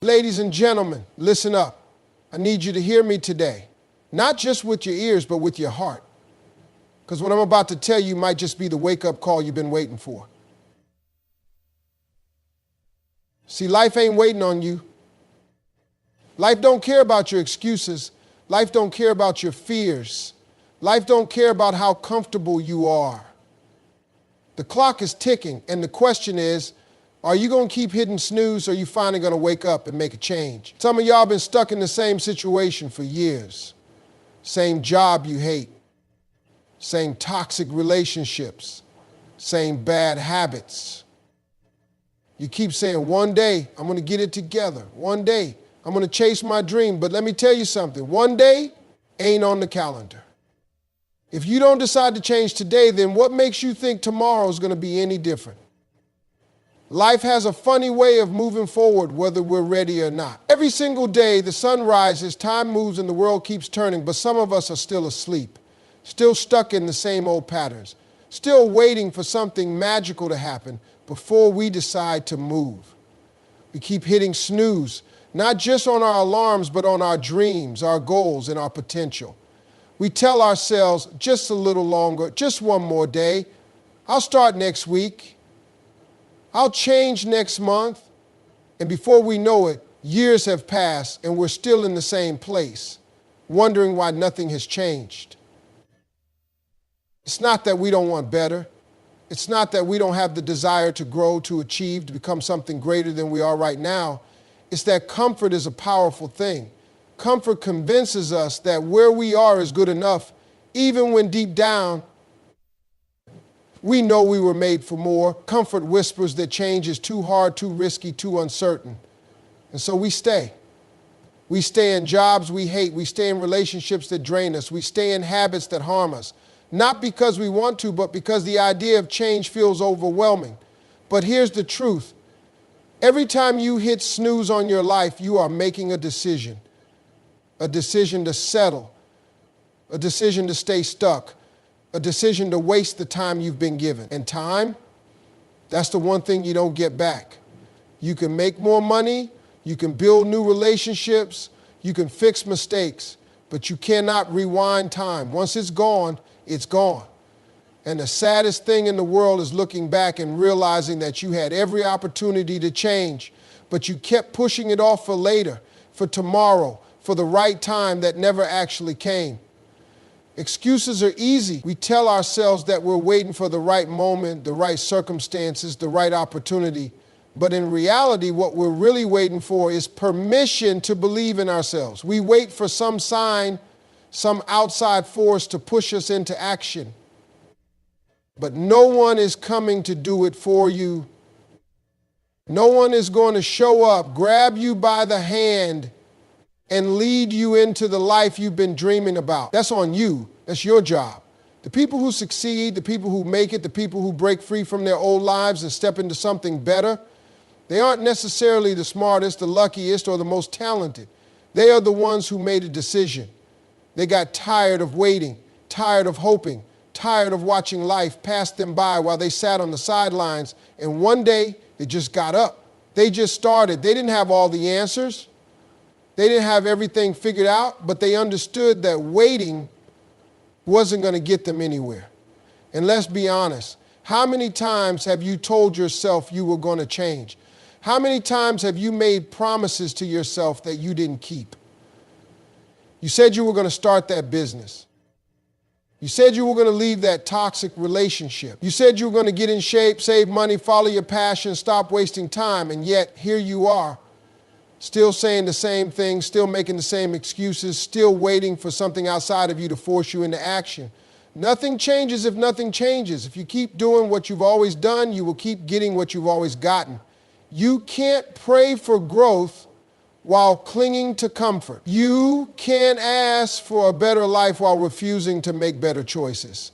Ladies and gentlemen, listen up. I need you to hear me today. Not just with your ears, but with your heart. Because what I'm about to tell you might just be the wake-up call you've been waiting for. See, life ain't waiting on you. Life don't care about your excuses. Life don't care about your fears. Life don't care about how comfortable you are. The clock is ticking, and the question is, are you going to keep hitting snooze, or are you finally going to wake up and make a change? Some of y'all been stuck in the same situation for years. Same job you hate. Same toxic relationships. Same bad habits. You keep saying, one day I'm going to get it together. One day I'm going to chase my dream. But let me tell you something. One day ain't on the calendar. If you don't decide to change today, then what makes you think tomorrow is going to be any different? Life has a funny way of moving forward whether we're ready or not. Every single day the sun rises, time moves, and the world keeps turning, but some of us are still asleep, still stuck in the same old patterns, still waiting for something magical to happen before we decide to move. We keep hitting snooze, not just on our alarms, but on our dreams, our goals, and our potential. We tell ourselves, just a little longer, just one more day. I'll start next week. I'll change next month. And before we know it, years have passed and we're still in the same place, wondering why nothing has changed. It's not that we don't want better. It's not that we don't have the desire to grow, to achieve, to become something greater than we are right now. It's that comfort is a powerful thing. Comfort convinces us that where we are is good enough, even when deep down we know we were made for more. Comfort whispers that change is too hard, too risky, too uncertain. And so we stay. We stay in jobs we hate. We stay in relationships that drain us. We stay in habits that harm us. Not because we want to, but because the idea of change feels overwhelming. But here's the truth. Every time you hit snooze on your life, you are making a decision to settle, a decision to stay stuck, a decision to waste the time you've been given. And time, that's the one thing you don't get back. You can make more money, you can build new relationships, you can fix mistakes, but you cannot rewind time. Once it's gone, it's gone. And the saddest thing in the world is looking back and realizing that you had every opportunity to change, but you kept pushing it off for later, for tomorrow, for the right time that never actually came. Excuses are easy. We tell ourselves that we're waiting for the right moment, the right circumstances, the right opportunity. But in reality, what we're really waiting for is permission to believe in ourselves. We wait for some sign, some outside force to push us into action. But no one is coming to do it for you. No one is going to show up, grab you by the hand, and lead you into the life you've been dreaming about. That's on you. That's your job. The people who succeed, the people who make it, the people who break free from their old lives and step into something better, they aren't necessarily the smartest, the luckiest, or the most talented. They are the ones who made a decision. They got tired of waiting, tired of hoping, tired of watching life pass them by while they sat on the sidelines, and one day they just got up. They just started. They didn't have all the answers. They didn't have everything figured out, but they understood that waiting wasn't going to get them anywhere. And let's be honest, how many times have you told yourself you were going to change? How many times have you made promises to yourself that you didn't keep? You said you were going to start that business. You said you were going to leave that toxic relationship. You said you were going to get in shape, save money, follow your passion, stop wasting time, and yet here you are. Still saying the same thing, still making the same excuses, still waiting for something outside of you to force you into action. Nothing changes if nothing changes. If you keep doing what you've always done, you will keep getting what you've always gotten. You can't pray for growth while clinging to comfort. You can't ask for a better life while refusing to make better choices.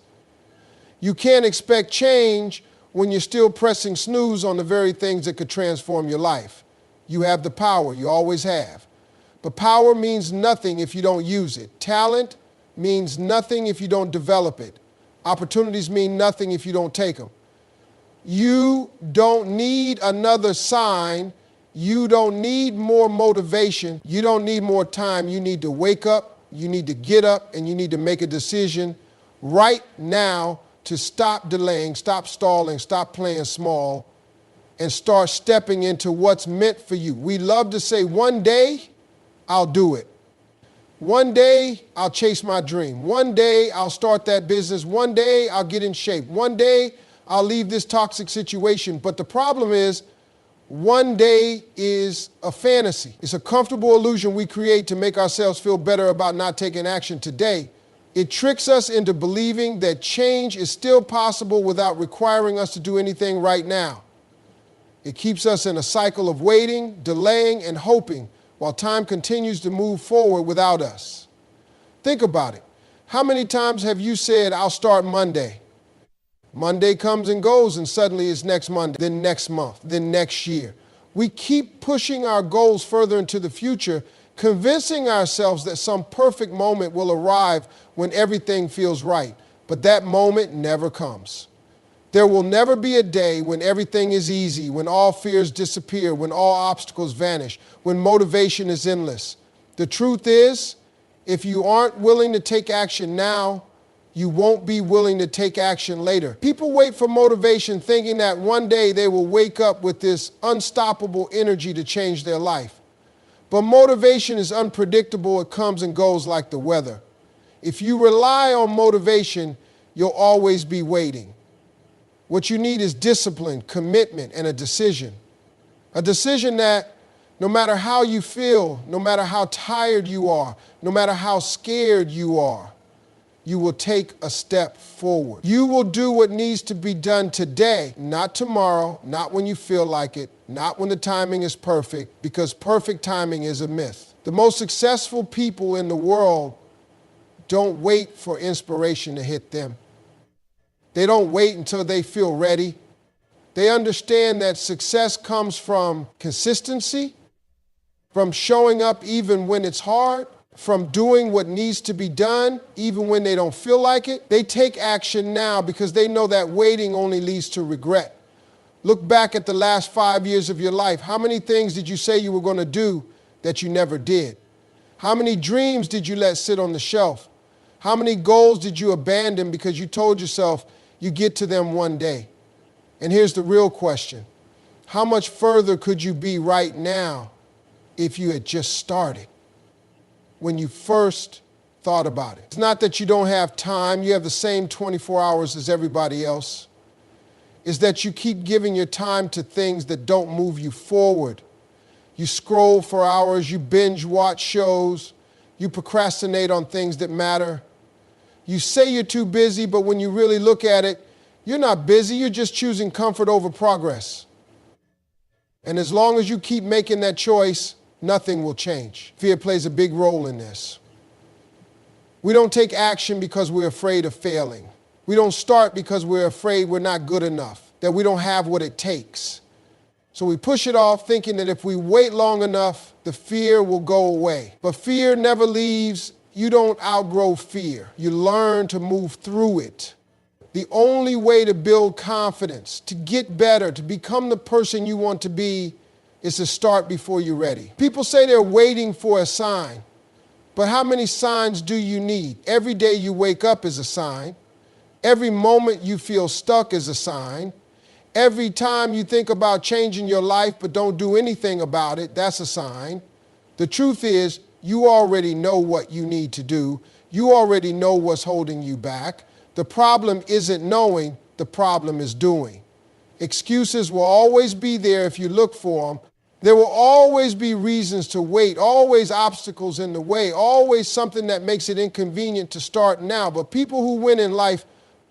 You can't expect change when you're still pressing snooze on the very things that could transform your life. You have the power, you always have. But power means nothing if you don't use it. Talent means nothing if you don't develop it. Opportunities mean nothing if you don't take them. You don't need another sign. You don't need more motivation. You don't need more time. You need to wake up, you need to get up, and you need to make a decision right now to stop delaying, stop stalling, stop playing small, and start stepping into what's meant for you. We love to say, one day I'll do it. One day I'll chase my dream. One day I'll start that business. One day I'll get in shape. One day I'll leave this toxic situation. But the problem is, one day is a fantasy. It's a comfortable illusion we create to make ourselves feel better about not taking action today. It tricks us into believing that change is still possible without requiring us to do anything right now. It keeps us in a cycle of waiting, delaying, and hoping while time continues to move forward without us. Think about it. How many times have you said, I'll start Monday? Monday comes and goes, and suddenly it's next Monday, then next month, then next year. We keep pushing our goals further into the future, convincing ourselves that some perfect moment will arrive when everything feels right. But that moment never comes. There will never be a day when everything is easy, when all fears disappear, when all obstacles vanish, when motivation is endless. The truth is, if you aren't willing to take action now, you won't be willing to take action later. People wait for motivation thinking that one day they will wake up with this unstoppable energy to change their life. But motivation is unpredictable. It comes and goes like the weather. If you rely on motivation, you'll always be waiting. What you need is discipline, commitment, and a decision. A decision that no matter how you feel, no matter how tired you are, no matter how scared you are, you will take a step forward. You will do what needs to be done today, not tomorrow, not when you feel like it, not when the timing is perfect, because perfect timing is a myth. The most successful people in the world don't wait for inspiration to hit them. They don't wait until they feel ready. They understand that success comes from consistency, from showing up even when it's hard, from doing what needs to be done even when they don't feel like it. They take action now because they know that waiting only leads to regret. Look back at the last 5 years of your life. How many things did you say you were going to do that you never did? How many dreams did you let sit on the shelf? How many goals did you abandon because you told yourself you get to them one day? And here's the real question. How much further could you be right now if you had just started when you first thought about it? It's not that you don't have time. You have the same 24 hours as everybody else. It's that you keep giving your time to things that don't move you forward. You scroll for hours, you binge watch shows, you procrastinate on things that matter. You say you're too busy, but when you really look at it, you're not busy, you're just choosing comfort over progress. And as long as you keep making that choice, nothing will change. Fear plays a big role in this. We don't take action because we're afraid of failing. We don't start because we're afraid we're not good enough, that we don't have what it takes. So we push it off thinking that if we wait long enough, the fear will go away. But fear never leaves. You don't outgrow fear. You learn to move through it. The only way to build confidence, to get better, to become the person you want to be, is to start before you're ready. People say they're waiting for a sign, but how many signs do you need? Every day you wake up is a sign. Every moment you feel stuck is a sign. Every time you think about changing your life but don't do anything about it, that's a sign. The truth is, you already know what you need to do. You already know what's holding you back. The problem isn't knowing, the problem is doing. Excuses will always be there if you look for them. There will always be reasons to wait, always obstacles in the way, always something that makes it inconvenient to start now. But people who win in life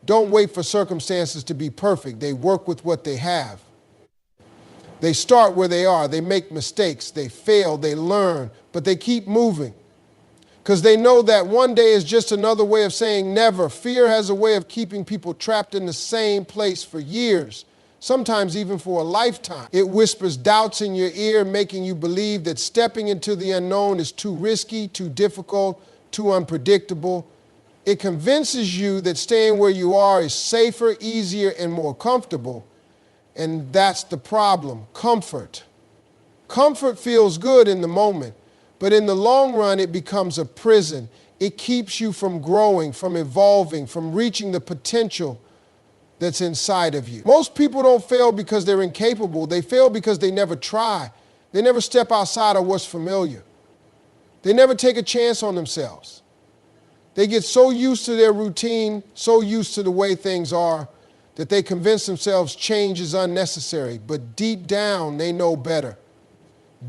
don't wait for circumstances to be perfect. They work with what they have. They start where they are. They make mistakes. They fail. They learn. But they keep moving because they know that one day is just another way of saying never. Fear has a way of keeping people trapped in the same place for years, sometimes even for a lifetime. It whispers doubts in your ear, making you believe that stepping into the unknown is too risky, too difficult, too unpredictable. It convinces you that staying where you are is safer, easier, and more comfortable. And that's the problem, comfort. Comfort feels good in the moment, but in the long run, it becomes a prison. It keeps you from growing, from evolving, from reaching the potential that's inside of you. Most people don't fail because they're incapable. They fail because they never try. They never step outside of what's familiar. They never take a chance on themselves. They get so used to their routine, so used to the way things are, that they convince themselves change is unnecessary. But deep down, they know better.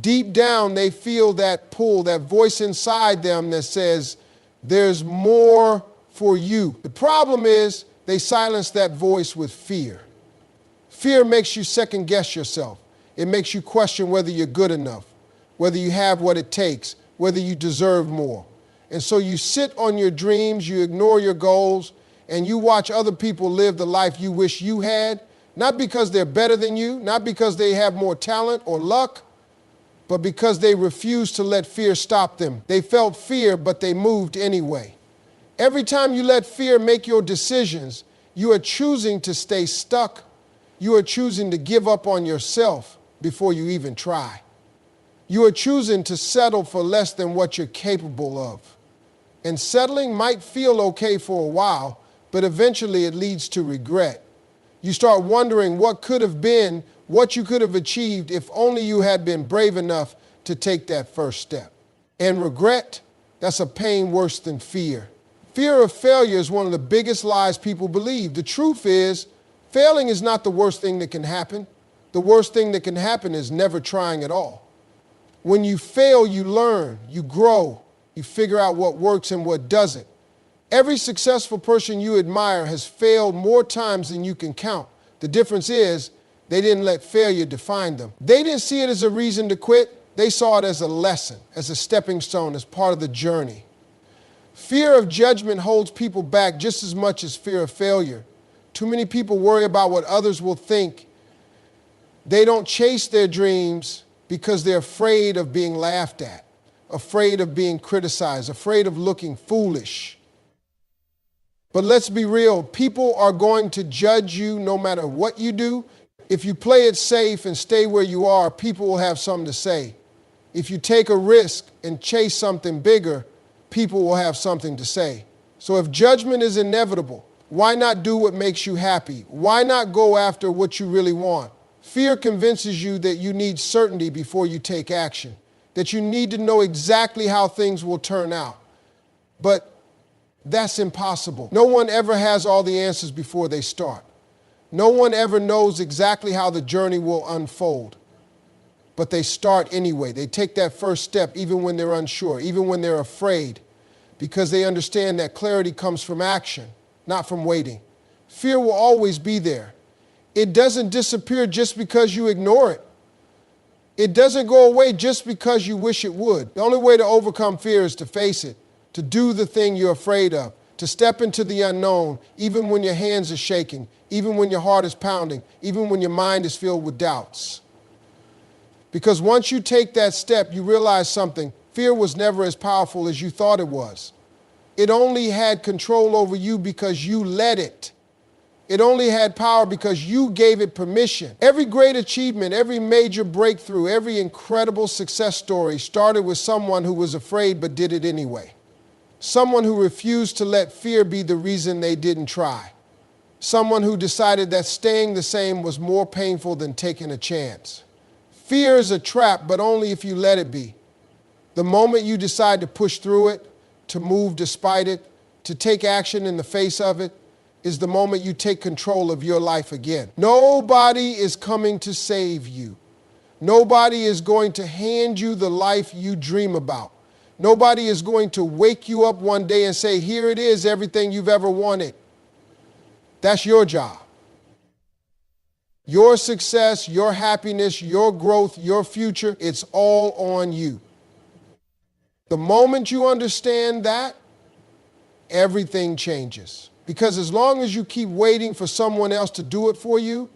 Deep down, they feel that pull, that voice inside them that says, there's more for you. The problem is they silence that voice with fear. Fear makes you second guess yourself. It makes you question whether you're good enough, whether you have what it takes, whether you deserve more. And so you sit on your dreams, you ignore your goals, and you watch other people live the life you wish you had, not because they're better than you, not because they have more talent or luck, but because they refused to let fear stop them. They felt fear, but they moved anyway. Every time you let fear make your decisions, you are choosing to stay stuck. You are choosing to give up on yourself before you even try. You are choosing to settle for less than what you're capable of. And settling might feel okay for a while, but eventually it leads to regret. You start wondering what could have been, what you could have achieved if only you had been brave enough to take that first step. And regret, that's a pain worse than fear. Fear of failure is one of the biggest lies people believe. The truth is, failing is not the worst thing that can happen. The worst thing that can happen is never trying at all. When you fail, you learn, you grow, you figure out what works and what doesn't. Every successful person you admire has failed more times than you can count. The difference is they didn't let failure define them. They didn't see it as a reason to quit. They saw it as a lesson, as a stepping stone, as part of the journey. Fear of judgment holds people back just as much as fear of failure. Too many people worry about what others will think. They don't chase their dreams because they're afraid of being laughed at, afraid of being criticized, afraid of looking foolish. But let's be real, people are going to judge you no matter what you do. If you play it safe and stay where you are, people will have something to say. If you take a risk and chase something bigger, people will have something to say. So if judgment is inevitable, why not do what makes you happy? Why not go after what you really want? Fear convinces you that you need certainty before you take action, that you need to know exactly how things will turn out. But that's impossible. No one ever has all the answers before they start. No one ever knows exactly how the journey will unfold. But they start anyway. They take that first step even when they're unsure, even when they're afraid, because they understand that clarity comes from action, not from waiting. Fear will always be there. It doesn't disappear just because you ignore it. It doesn't go away just because you wish it would. The only way to overcome fear is to face it, to do the thing you're afraid of, to step into the unknown, even when your hands are shaking, even when your heart is pounding, even when your mind is filled with doubts. Because once you take that step, you realize something. Fear was never as powerful as you thought it was. It only had control over you because you let it. It only had power because you gave it permission. Every great achievement, every major breakthrough, every incredible success story started with someone who was afraid but did it anyway. Someone who refused to let fear be the reason they didn't try. Someone who decided that staying the same was more painful than taking a chance. Fear is a trap, but only if you let it be. The moment you decide to push through it, to move despite it, to take action in the face of it, is the moment you take control of your life again. Nobody is coming to save you. Nobody is going to hand you the life you dream about. Nobody is going to wake you up one day and say, here it is, everything you've ever wanted. That's your job. Your success, your happiness, your growth, your future, it's all on you. The moment you understand that, everything changes. Because as long as you keep waiting for someone else to do it for you,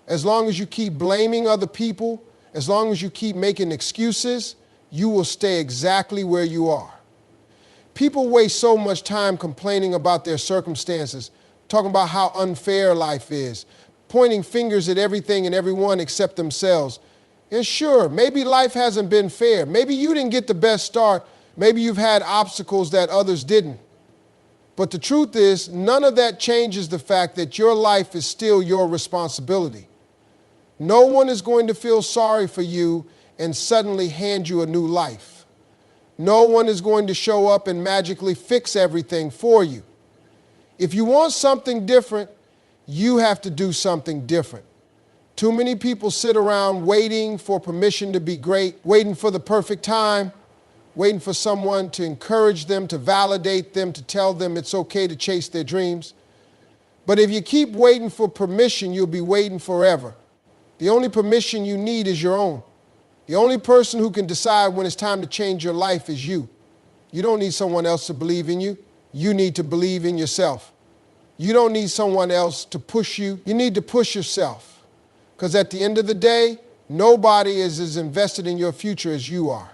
as long as you keep blaming other people, as long as you keep making excuses, you will stay exactly where you are. People waste so much time complaining about their circumstances, talking about how unfair life is, pointing fingers at everything and everyone except themselves. And sure, maybe life hasn't been fair. Maybe you didn't get the best start. Maybe you've had obstacles that others didn't. But the truth is, none of that changes the fact that your life is still your responsibility. No one is going to feel sorry for you and suddenly hand you a new life. No one is going to show up and magically fix everything for you. If you want something different, you have to do something different. Too many people sit around waiting for permission to be great, waiting for the perfect time, waiting for someone to encourage them, to validate them, to tell them it's okay to chase their dreams. But if you keep waiting for permission, you'll be waiting forever. The only permission you need is your own. The only person who can decide when it's time to change your life is you. You don't need someone else to believe in you. You need to believe in yourself. You don't need someone else to push you. You need to push yourself. Because at the end of the day, nobody is as invested in your future as you are.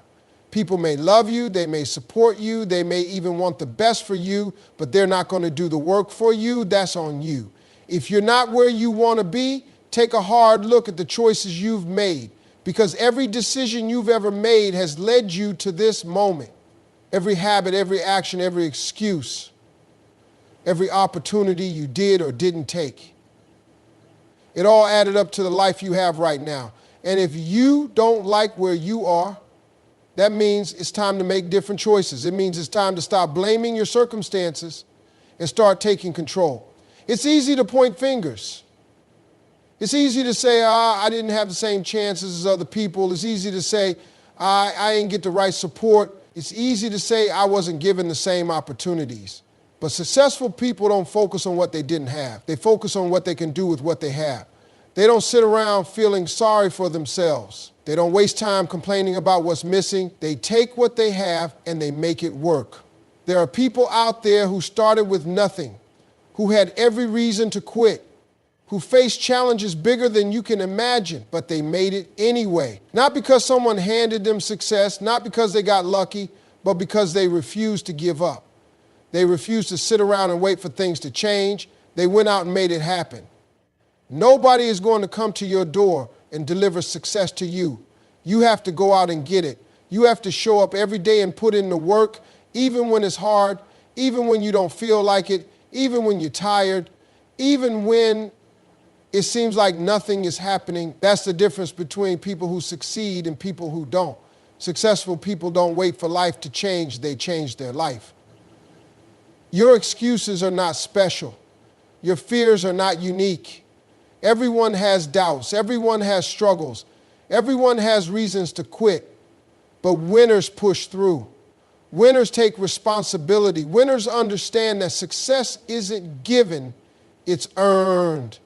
People may love you, they may support you, they may even want the best for you, but they're not going to do the work for you. That's on you. If you're not where you want to be, take a hard look at the choices you've made, because every decision you've ever made has led you to this moment. Every habit, every action, every excuse, every opportunity you did or didn't take. It all added up to the life you have right now. And if you don't like where you are, that means it's time to make different choices. It means it's time to stop blaming your circumstances and start taking control. It's easy to point fingers. It's easy to say, I didn't have the same chances as other people. It's easy to say, I didn't get the right support. It's easy to say I wasn't given the same opportunities. But successful people don't focus on what they didn't have. They focus on what they can do with what they have. They don't sit around feeling sorry for themselves. They don't waste time complaining about what's missing. They take what they have and they make it work. There are people out there who started with nothing, who had every reason to quit, who faced challenges bigger than you can imagine, but they made it anyway. Not because someone handed them success, not because they got lucky, but because they refused to give up. They refused to sit around and wait for things to change. They went out and made it happen. Nobody is going to come to your door and deliver success to you. You have to go out and get it. You have to show up every day and put in the work, even when it's hard, even when you don't feel like it, even when you're tired, even when it seems like nothing is happening. That's the difference between people who succeed and people who don't. Successful people don't wait for life to change, they change their life. Your excuses are not special. Your fears are not unique. Everyone has doubts. Everyone has struggles. Everyone has reasons to quit. But winners push through. Winners take responsibility. Winners understand that success isn't given, it's earned.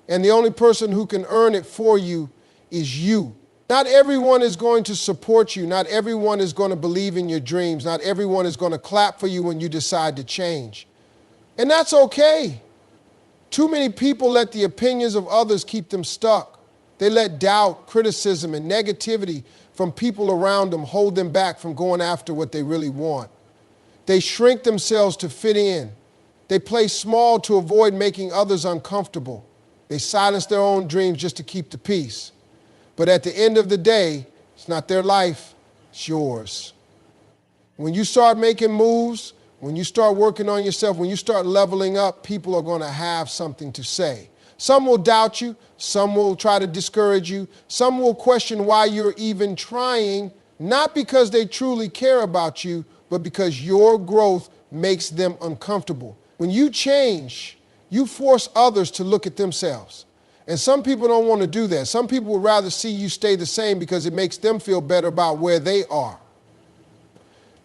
And the only person who can earn it for you is you. Not everyone is going to support you. Not everyone is going to believe in your dreams. Not everyone is going to clap for you when you decide to change. And that's okay. Too many people let the opinions of others keep them stuck. They let doubt, criticism, and negativity from people around them hold them back from going after what they really want. They shrink themselves to fit in. They play small to avoid making others uncomfortable. They silence their own dreams just to keep the peace. But at the end of the day, it's not their life, it's yours. When you start making moves, when you start working on yourself, when you start leveling up, people are going to have something to say. Some will doubt you, some will try to discourage you, some will question why you're even trying, not because they truly care about you, but because your growth makes them uncomfortable. When you change, you force others to look at themselves. And some people don't want to do that. Some people would rather see you stay the same because it makes them feel better about where they are.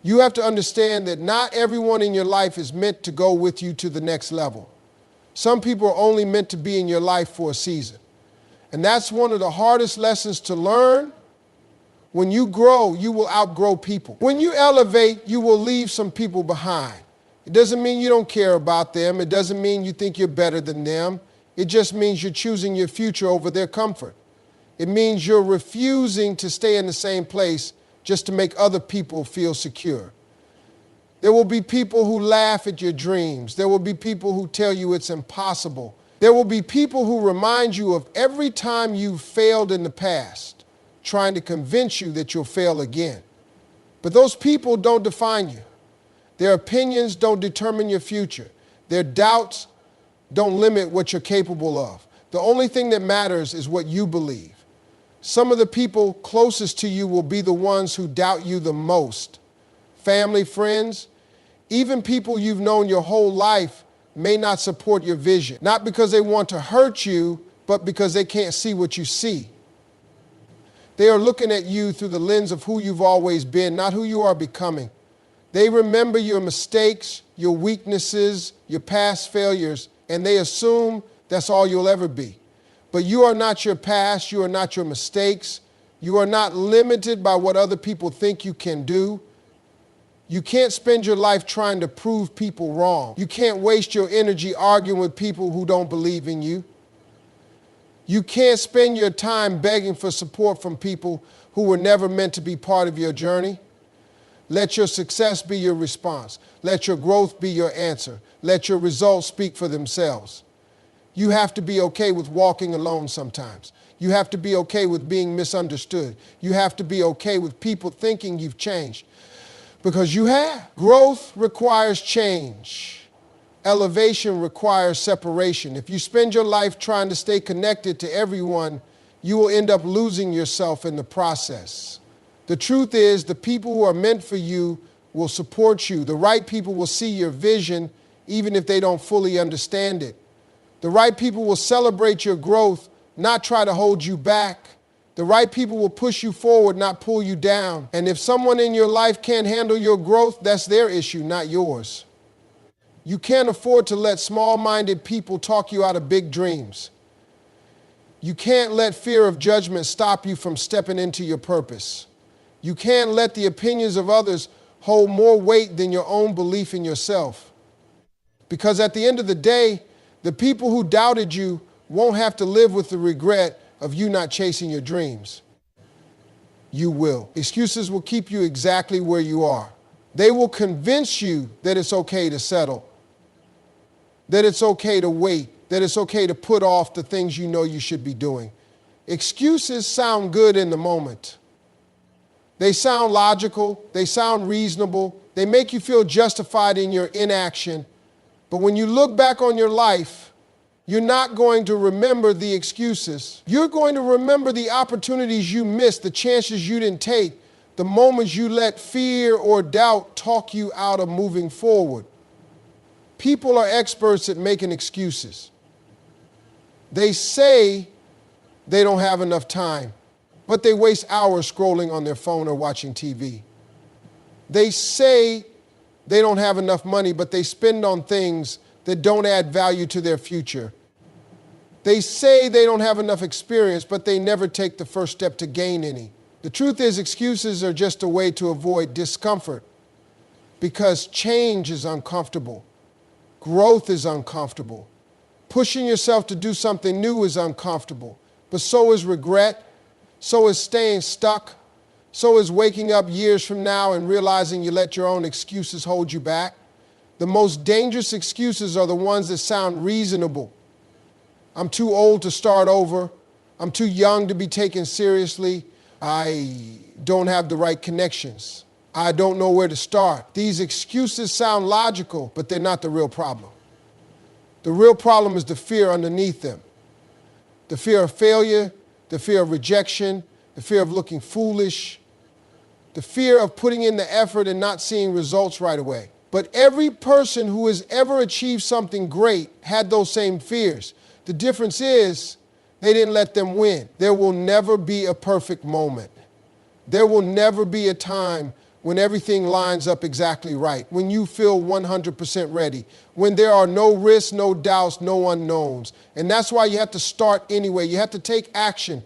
You have to understand that not everyone in your life is meant to go with you to the next level. Some people are only meant to be in your life for a season. And that's one of the hardest lessons to learn. When you grow, you will outgrow people. When you elevate, you will leave some people behind. It doesn't mean you don't care about them. It doesn't mean you think you're better than them. It just means you're choosing your future over their comfort. It means you're refusing to stay in the same place just to make other people feel secure. There will be people who laugh at your dreams. There will be people who tell you it's impossible. There will be people who remind you of every time you've failed in the past. trying to convince you that you'll fail again. But those people don't define you. Their opinions don't determine your future. Their doubts don't limit what you're capable of. The only thing that matters is what you believe. Some of the people closest to you will be the ones who doubt you the most. Family, friends, even people you've known your whole life may not support your vision. Not because they want to hurt you, but because they can't see what you see. They are looking at you through the lens of who you've always been, not who you are becoming. They remember your mistakes, your weaknesses, your past failures, and they assume that's all you'll ever be. But you are not your past, you are not your mistakes, you are not limited by what other people think you can do. You can't spend your life trying to prove people wrong. You can't waste your energy arguing with people who don't believe in you. You can't spend your time begging for support from people who were never meant to be part of your journey. Let your success be your response. Let your growth be your answer. Let your results speak for themselves. You have to be okay with walking alone sometimes. You have to be okay with being misunderstood. You have to be okay with people thinking you've changed, because you have. Growth requires change. Elevation requires separation. If you spend your life trying to stay connected to everyone, you will end up losing yourself in the process. The truth is, the people who are meant for you will support you. The right people will see your vision, even if they don't fully understand it. The right people will celebrate your growth, not try to hold you back. The right people will push you forward, not pull you down. And if someone in your life can't handle your growth, that's their issue, not yours. You can't afford to let small-minded people talk you out of big dreams. You can't let fear of judgment stop you from stepping into your purpose. You can't let the opinions of others hold more weight than your own belief in yourself. Because at the end of the day, the people who doubted you won't have to live with the regret of you not chasing your dreams. You will. Excuses will keep you exactly where you are. They will convince you that it's okay to settle, that it's okay to wait, that it's okay to put off the things you know you should be doing. Excuses sound good in the moment. They sound logical, they sound reasonable, they make you feel justified in your inaction. But when you look back on your life, you're not going to remember the excuses. You're going to remember the opportunities you missed, the chances you didn't take, the moments you let fear or doubt talk you out of moving forward. People are experts at making excuses. They say they don't have enough time, but they waste hours scrolling on their phone or watching TV. They say they don't have enough money, but they spend on things that don't add value to their future. They say they don't have enough experience, but they never take the first step to gain any. The truth is, excuses are just a way to avoid discomfort, because change is uncomfortable. Growth is uncomfortable. Pushing yourself to do something new is uncomfortable, but so is regret, so is staying stuck, so is waking up years from now and realizing you let your own excuses hold you back. The most dangerous excuses are the ones that sound reasonable. I'm too old to start over. I'm too young to be taken seriously. I don't have the right connections. I don't know where to start. These excuses sound logical, but they're not the real problem. The real problem is the fear underneath them. The fear of failure, the fear of rejection, the fear of looking foolish, the fear of putting in the effort and not seeing results right away. But every person who has ever achieved something great had those same fears. The difference is they didn't let them win. There will never be a perfect moment. There will never be a time when everything lines up exactly right, when you feel 100% ready, when there are no risks, no doubts, no unknowns. And that's why you have to start anyway. You have to take action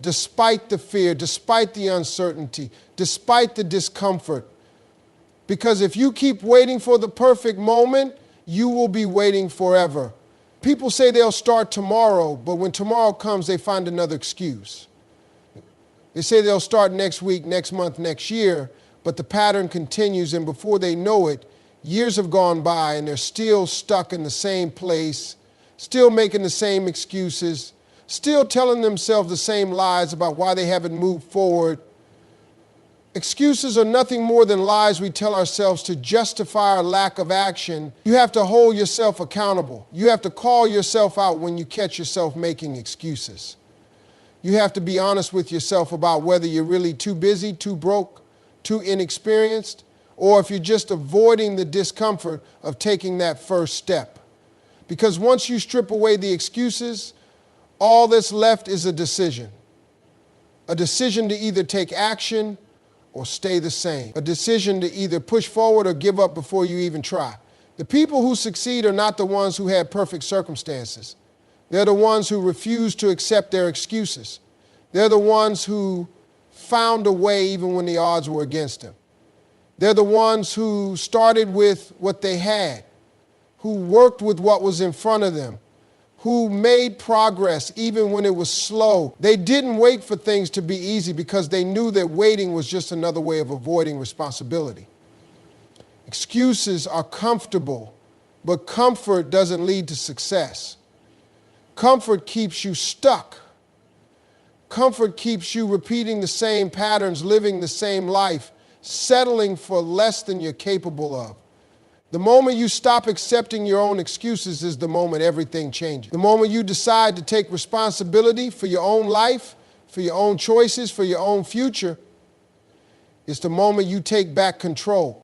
despite the fear, despite the uncertainty, despite the discomfort. Because if you keep waiting for the perfect moment, you will be waiting forever. People say they'll start tomorrow, but when tomorrow comes, they find another excuse. They say they'll start next week, next month, next year, but the pattern continues, and before they know it, years have gone by and they're still stuck in the same place, still making the same excuses, still telling themselves the same lies about why they haven't moved forward. Excuses are nothing more than lies we tell ourselves to justify our lack of action. You have to hold yourself accountable. You have to call yourself out when you catch yourself making excuses. You have to be honest with yourself about whether you're really too busy, too broke, too inexperienced, or if you're just avoiding the discomfort of taking that first step. Because once you strip away the excuses, all that's left is a decision. A decision to either take action or stay the same. A decision to either push forward or give up before you even try. The people who succeed are not the ones who had perfect circumstances. They're the ones who refuse to accept their excuses. They're the ones who found a way even when the odds were against them. They're the ones who started with what they had, who worked with what was in front of them, who made progress even when it was slow. They didn't wait for things to be easy because they knew that waiting was just another way of avoiding responsibility. Excuses are comfortable, but comfort doesn't lead to success. Comfort keeps you stuck. Comfort keeps you repeating the same patterns, living the same life, settling for less than you're capable of. The moment you stop accepting your own excuses is the moment everything changes. The moment you decide to take responsibility for your own life, for your own choices, for your own future, is the moment you take back control.